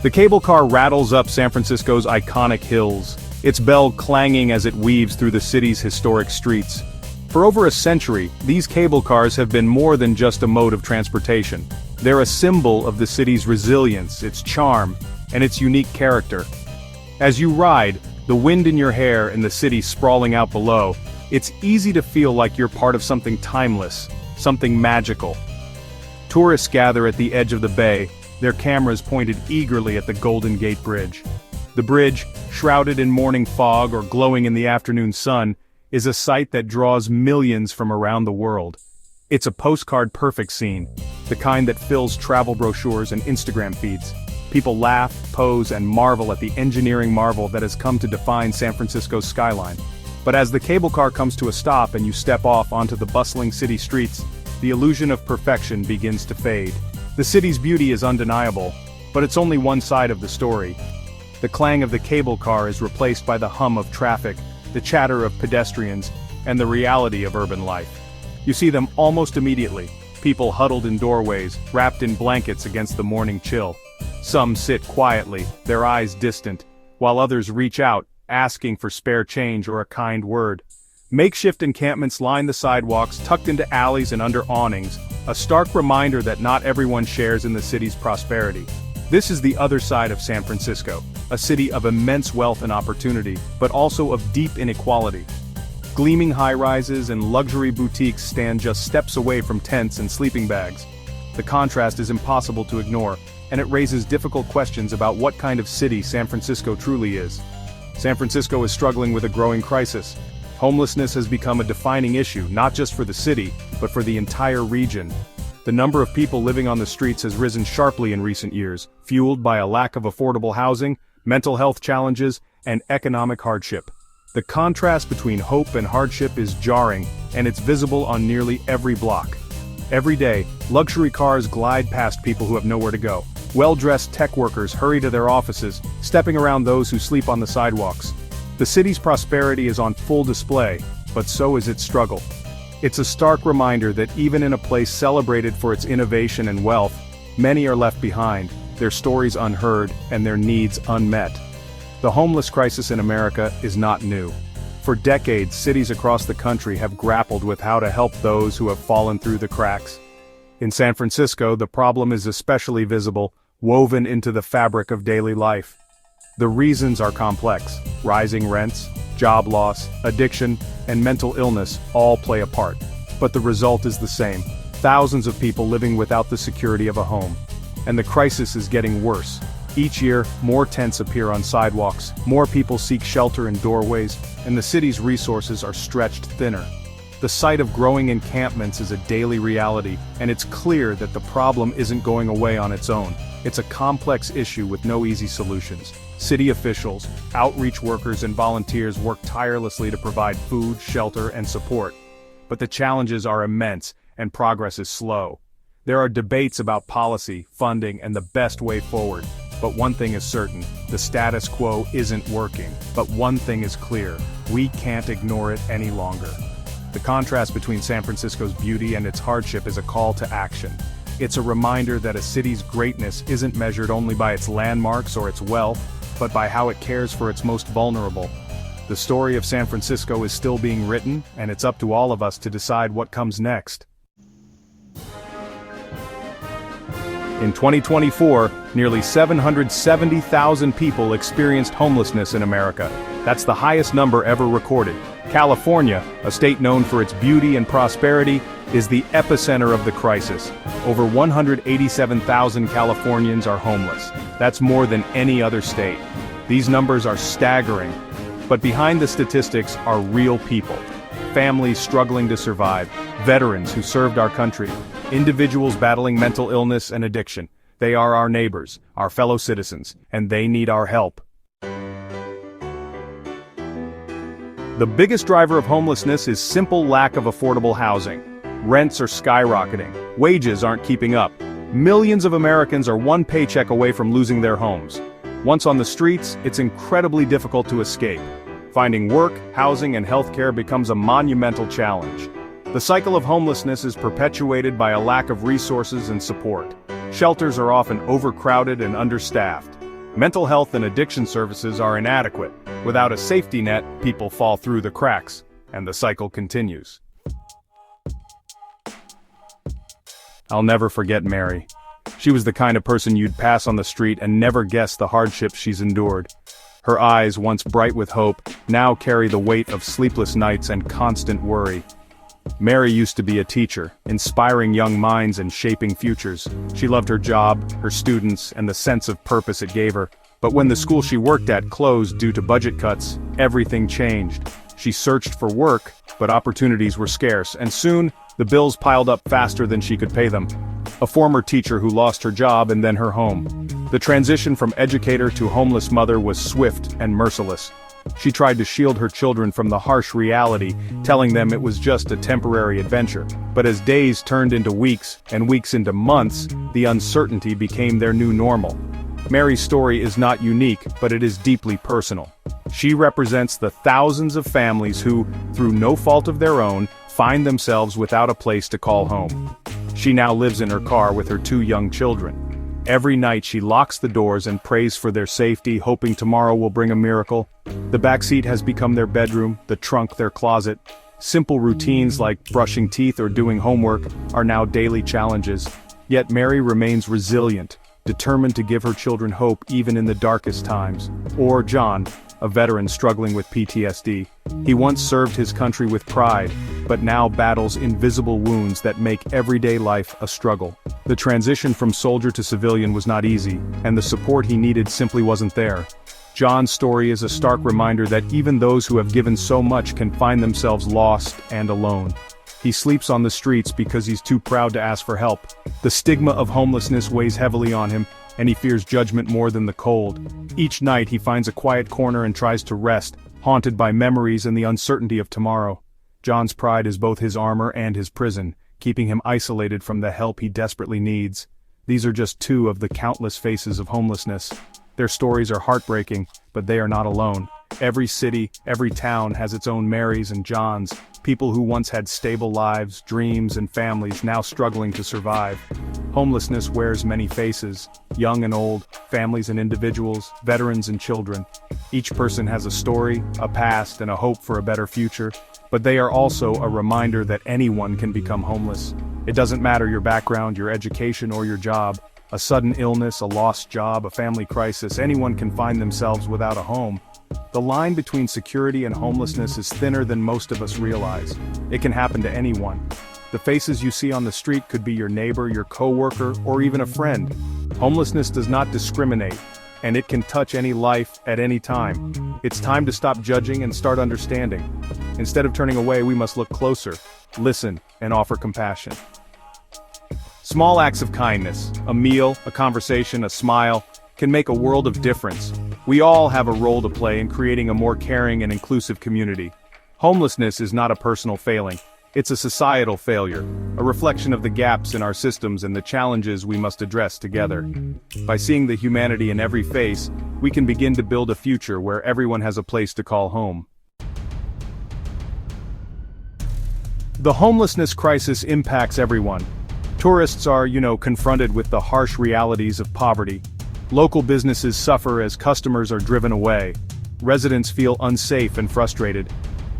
The cable car rattles up San Francisco's iconic hills, its bell clanging as it weaves through the city's historic streets. For over a century, these cable cars have been more than just a mode of transportation. They're a symbol of the city's resilience, its charm, and its unique character. As you ride, the wind in your hair and the city sprawling out below, it's easy to feel like you're part of something timeless, something magical. Tourists gather at the edge of the bay, their cameras pointed eagerly at the Golden Gate Bridge. The bridge, shrouded in morning fog or glowing in the afternoon sun, is a sight that draws millions from around the world. It's a postcard-perfect scene, the kind that fills travel brochures and Instagram feeds. People laugh, pose, and marvel at the engineering marvel that has come to define San Francisco's skyline. But as the cable car comes to a stop and you step off onto the bustling city streets, the illusion of perfection begins to fade. The city's beauty is undeniable, but it's only one side of the story. The clang of the cable car is replaced by the hum of traffic, the chatter of pedestrians, and the reality of urban life. You see them almost immediately, people huddled in doorways, wrapped in blankets against the morning chill. Some sit quietly, their eyes distant, while others reach out, asking for spare change or a kind word. Makeshift encampments line the sidewalks, tucked into alleys and under awnings, a stark reminder that not everyone shares in the city's prosperity. This is the other side of San Francisco, a city of immense wealth and opportunity, but also of deep inequality. Gleaming high-rises and luxury boutiques stand just steps away from tents and sleeping bags. The contrast is impossible to ignore, and it raises difficult questions about what kind of city San Francisco truly is. San Francisco is struggling with a growing crisis. Homelessness has become a defining issue, not just for the city, but for the entire region. The number of people living on the streets has risen sharply in recent years, fueled by a lack of affordable housing, mental health challenges, and economic hardship. The contrast between hope and hardship is jarring, and it's visible on nearly every block. Every day, luxury cars glide past people who have nowhere to go. Well-dressed tech workers hurry to their offices, stepping around those who sleep on the sidewalks. The city's prosperity is on full display, but so is its struggle. It's a stark reminder that even in a place celebrated for its innovation and wealth, many are left behind, their stories unheard, and their needs unmet. The homeless crisis in America is not new. For decades, cities across the country have grappled with how to help those who have fallen through the cracks. In San Francisco, the problem is especially visible, woven into the fabric of daily life. The reasons are complex. Rising rents, job loss, addiction, and mental illness all play a part. But the result is the same. Thousands of people living without the security of a home. And the crisis is getting worse. Each year, more tents appear on sidewalks, more people seek shelter in doorways, and the city's resources are stretched thinner. The sight of growing encampments is a daily reality, and it's clear that the problem isn't going away on its own. It's a complex issue with no easy solutions. City officials, outreach workers, and volunteers work tirelessly to provide food, shelter, and support. But the challenges are immense, and progress is slow. There are debates about policy, funding, and the best way forward. But one thing is certain, the status quo isn't working. But one thing is clear, we can't ignore it any longer. The contrast between San Francisco's beauty and its hardship is a call to action. It's a reminder that a city's greatness isn't measured only by its landmarks or its wealth, but by how it cares for its most vulnerable. The story of San Francisco is still being written, and it's up to all of us to decide what comes next. In 2024, nearly 770,000 people experienced homelessness in America. That's the highest number ever recorded. California, a state known for its beauty and prosperity, is the epicenter of the crisis. Over 187,000 Californians are homeless. That's more than any other state. These numbers are staggering. But behind the statistics are real people. Families struggling to survive, veterans who served our country, individuals battling mental illness and addiction. They are our neighbors, our fellow citizens, and they need our help. The biggest driver of homelessness is simple lack of affordable housing. Rents are skyrocketing, wages aren't keeping up. Millions of Americans are one paycheck away from losing their homes. Once on the streets, it's incredibly difficult to escape. Finding work, housing, and healthcare becomes a monumental challenge. The cycle of homelessness is perpetuated by a lack of resources and support. Shelters are often overcrowded and understaffed. Mental health and addiction services are inadequate. Without a safety net, people fall through the cracks, and the cycle continues. I'll never forget Mary. She was the kind of person you'd pass on the street and never guess the hardships she's endured. Her eyes, once bright with hope, now carry the weight of sleepless nights and constant worry. Mary used to be a teacher, inspiring young minds and shaping futures. She loved her job, her students, and the sense of purpose it gave her. But when the school she worked at closed due to budget cuts, everything changed. She searched for work, but opportunities were scarce, and soon, the bills piled up faster than she could pay them. A former teacher who lost her job and then her home. The transition from educator to homeless mother was swift and merciless. She tried to shield her children from the harsh reality, telling them it was just a temporary adventure. But as days turned into weeks, and weeks into months, the uncertainty became their new normal. Mary's story is not unique, but it is deeply personal. She represents the thousands of families who, through no fault of their own, find themselves without a place to call home. She now lives in her car with her 2 young children. Every night she locks the doors and prays for their safety, hoping tomorrow will bring a miracle. The backseat has become their bedroom, the trunk their closet. Simple routines like brushing teeth or doing homework are now daily challenges. Yet Mary remains resilient, determined to give her children hope even in the darkest times. Or John, a veteran struggling with PTSD. He once served his country with pride, but now battles invisible wounds that make everyday life a struggle. The transition from soldier to civilian was not easy, and the support he needed simply wasn't there. John's story is a stark reminder that even those who have given so much can find themselves lost and alone. He sleeps on the streets because he's too proud to ask for help. The stigma of homelessness weighs heavily on him, and he fears judgment more than the cold. Each night he finds a quiet corner and tries to rest, haunted by memories and the uncertainty of tomorrow. John's pride is both his armor and his prison, keeping him isolated from the help he desperately needs. These are just 2 of the countless faces of homelessness. Their stories are heartbreaking, but they are not alone. Every city, every town has its own Marys and Johns, people who once had stable lives, dreams, and families now struggling to survive. Homelessness wears many faces, young and old, families and individuals, veterans and children. Each person has a story, a past, and a hope for a better future, but they are also a reminder that anyone can become homeless. It doesn't matter your background, your education, or your job. A sudden illness, a lost job, a family crisis, anyone can find themselves without a home. The line between security and homelessness is thinner than most of us realize. It can happen to anyone. The faces you see on the street could be your neighbor, your coworker, or even a friend. Homelessness does not discriminate, and it can touch any life at any time. It's time to stop judging and start understanding. Instead of turning away, we must look closer, listen, and offer compassion. Small acts of kindness, a meal, a conversation, a smile, can make a world of difference. We all have a role to play in creating a more caring and inclusive community. Homelessness is not a personal failing. It's a societal failure, a reflection of the gaps in our systems and the challenges we must address together. By seeing the humanity in every face, we can begin to build a future where everyone has a place to call home. The homelessness crisis impacts everyone. Tourists are, confronted with the harsh realities of poverty. Local businesses suffer as customers are driven away. Residents feel unsafe and frustrated.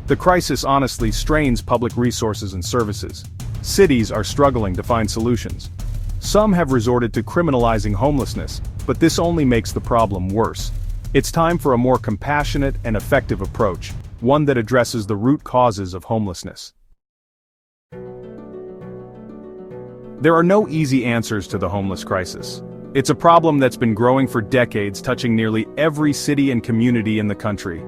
The crisis honestly strains public resources and services. Cities are struggling to find solutions. Some have resorted to criminalizing homelessness, but this only makes the problem worse. It's time for a more compassionate and effective approach, one that addresses the root causes of homelessness. There are no easy answers to the homeless crisis. It's a problem that's been growing for decades, touching nearly every city and community in the country.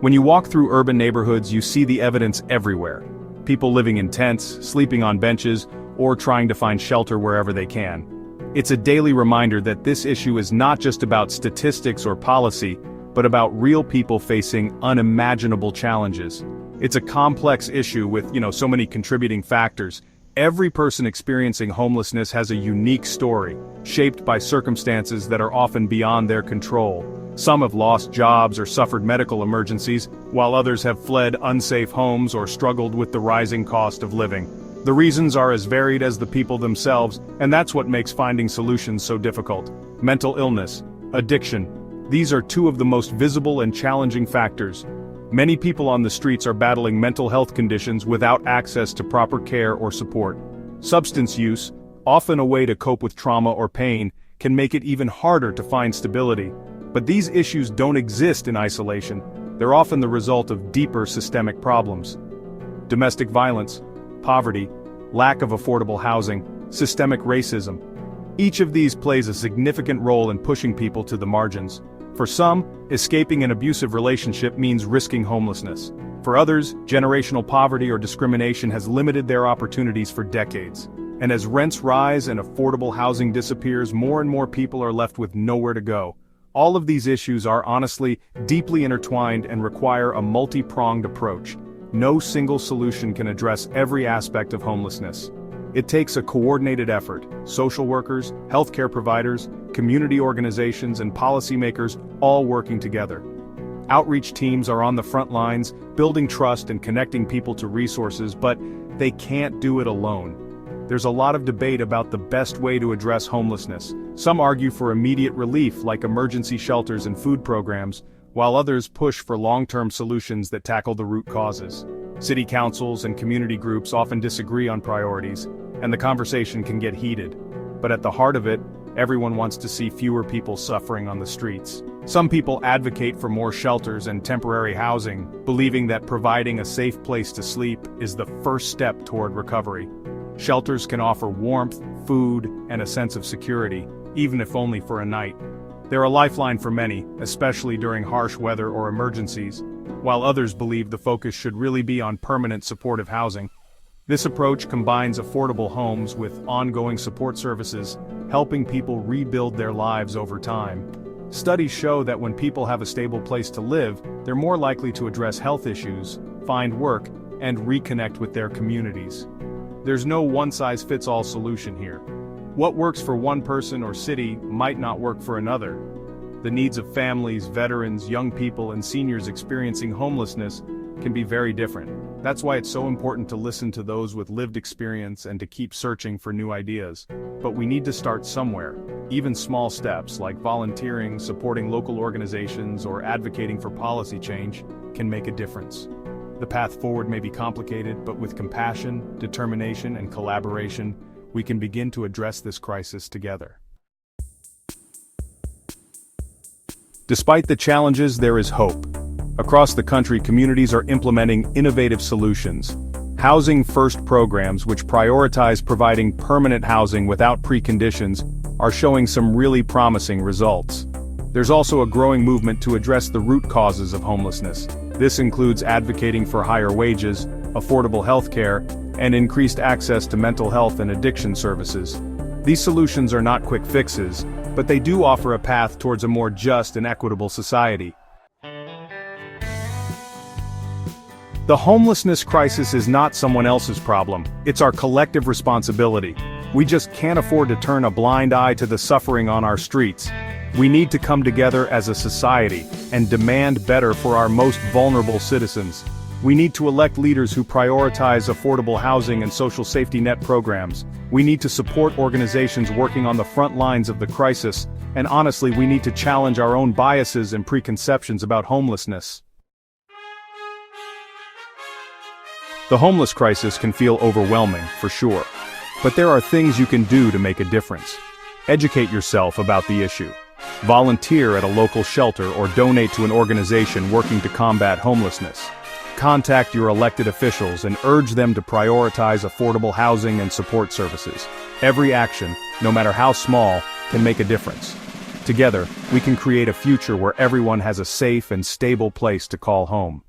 When you walk through urban neighborhoods, you see the evidence everywhere. People living in tents, sleeping on benches, or trying to find shelter wherever they can. It's a daily reminder that this issue is not just about statistics or policy, but about real people facing unimaginable challenges. It's a complex issue with, so many contributing factors. Every person experiencing homelessness has a unique story, shaped by circumstances that are often beyond their control. Some have lost jobs or suffered medical emergencies, while others have fled unsafe homes or struggled with the rising cost of living. The reasons are as varied as the people themselves, and that's what makes finding solutions so difficult. Mental illness, addiction, These are two of the most visible and challenging factors. Many people on the streets are battling mental health conditions without access to proper care or support. Substance use, often a way to cope with trauma or pain, can make it even harder to find stability. But these issues don't exist in isolation. They're often the result of deeper systemic problems. Domestic violence, poverty, lack of affordable housing, systemic racism. Each of these plays a significant role in pushing people to the margins. For some, escaping an abusive relationship means risking homelessness. For others, generational poverty or discrimination has limited their opportunities for decades. And as rents rise and affordable housing disappears, more and more people are left with nowhere to go. All of these issues are honestly deeply intertwined and require a multi-pronged approach. No single solution can address every aspect of homelessness. It takes a coordinated effort. Social workers, healthcare providers, community organizations, and policymakers all working together. Outreach teams are on the front lines, building trust and connecting people to resources, but they can't do it alone. There's a lot of debate about the best way to address homelessness. Some argue for immediate relief like emergency shelters and food programs, while others push for long-term solutions that tackle the root causes. City councils and community groups often disagree on priorities, and the conversation can get heated. But at the heart of it, everyone wants to see fewer people suffering on the streets. Some people advocate for more shelters and temporary housing, believing that providing a safe place to sleep is the first step toward recovery. Shelters can offer warmth, food, and a sense of security, even if only for a night. They're a lifeline for many, especially during harsh weather or emergencies, while others believe the focus should really be on permanent supportive housing. This approach combines affordable homes with ongoing support services, helping people rebuild their lives over time. Studies show that when people have a stable place to live, they're more likely to address health issues, find work, and reconnect with their communities. There's no one-size-fits-all solution here. What works for one person or city might not work for another. The needs of families, veterans, young people, and seniors experiencing homelessness can be very different. That's why it's so important to listen to those with lived experience and to keep searching for new ideas. But we need to start somewhere. Even small steps like volunteering, supporting local organizations, or advocating for policy change can make a difference. The path forward may be complicated, but with compassion, determination, and collaboration, we can begin to address this crisis together. Despite the challenges, there is hope. Across the country, communities are implementing innovative solutions. Housing First programs, which prioritize providing permanent housing without preconditions, are showing some really promising results. There's also a growing movement to address the root causes of homelessness. This includes advocating for higher wages, affordable health care, and increased access to mental health and addiction services. These solutions are not quick fixes, but they do offer a path towards a more just and equitable society. The homelessness crisis is not someone else's problem, it's our collective responsibility. We just can't afford to turn a blind eye to the suffering on our streets. We need to come together as a society and demand better for our most vulnerable citizens. We need to elect leaders who prioritize affordable housing and social safety net programs. We need to support organizations working on the front lines of the crisis, and honestly, we need to challenge our own biases and preconceptions about homelessness. The homeless crisis can feel overwhelming, for sure. But there are things you can do to make a difference. Educate yourself about the issue. Volunteer at a local shelter or donate to an organization working to combat homelessness. Contact your elected officials and urge them to prioritize affordable housing and support services. Every action, no matter how small, can make a difference. Together, we can create a future where everyone has a safe and stable place to call home.